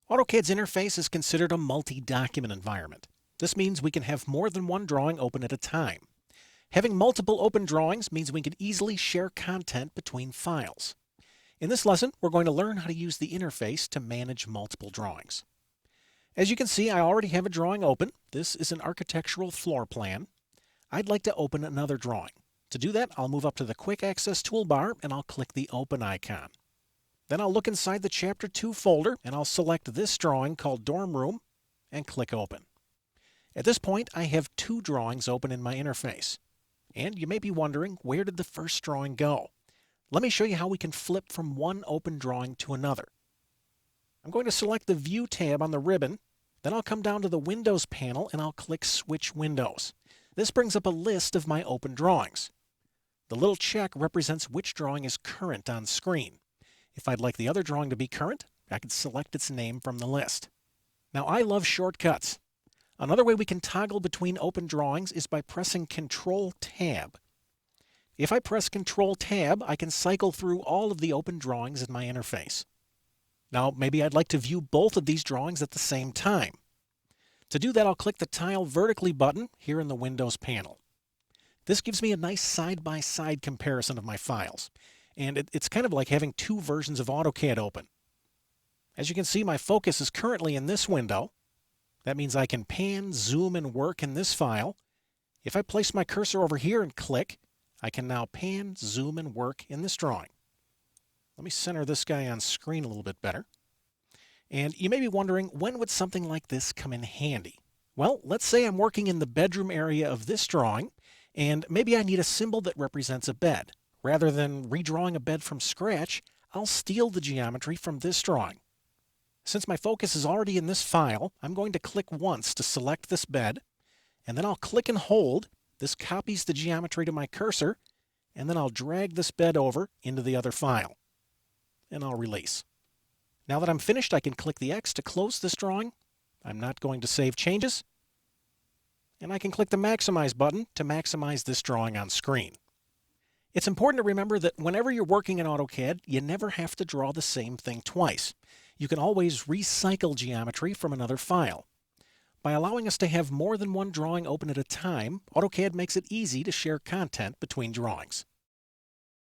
AutoCAD's interface is considered a multi-document environment. This means we can have more than one drawing open at a time. Having multiple open drawings means we can easily share content between files. In this lesson, we're going to learn how to use the interface to manage multiple drawings. As you can see, I already have a drawing open. This is an architectural floor plan. I'd like to open another drawing. To do that, I'll move up to the Quick Access toolbar and I'll click the Open icon. Then I'll look inside the Chapter 2 folder and I'll select this drawing called Dorm Room and click Open. At this point, I have two drawings open in my interface. And you may be wondering, where did the first drawing go? Let me show you how we can flip from one open drawing to another. I'm going to select the View tab on the ribbon. Then I'll come down to the Windows panel and I'll click Switch Windows. This brings up a list of my open drawings. The little check represents which drawing is current on screen. If I'd like the other drawing to be current, I can select its name from the list. Now, I love shortcuts. Another way we can toggle between open drawings is by pressing Control-Tab. If I press Control-Tab, I can cycle through all of the open drawings in my interface. Now, maybe I'd like to view both of these drawings at the same time. To do that, I'll click the Tile Vertically button here in the Windows panel. This gives me a nice side-by-side comparison of my files. And it's kind of like having two versions of AutoCAD open. As you can see, my focus is currently in this window. That means I can pan, zoom, and work in this file. If I place my cursor over here and click, I can now pan, zoom, and work in this drawing. Let me center this guy on screen a little bit better. And you may be wondering, when would something like this come in handy? Well, let's say I'm working in the bedroom area of this drawing, and maybe I need a symbol that represents a bed. Rather than redrawing a bed from scratch, I'll steal the geometry from this drawing. Since my focus is already in this file, I'm going to click once to select this bed, and then I'll click and hold. This copies the geometry to my cursor, and then I'll drag this bed over into the other file. And I'll release. Now that I'm finished, I can click the X to close this drawing. I'm not going to save changes. And I can click the Maximize button to maximize this drawing on screen. It's important to remember that whenever you're working in AutoCAD, you never have to draw the same thing twice. You can always recycle geometry from another file. By allowing us to have more than one drawing open at a time, AutoCAD makes it easy to share content between drawings.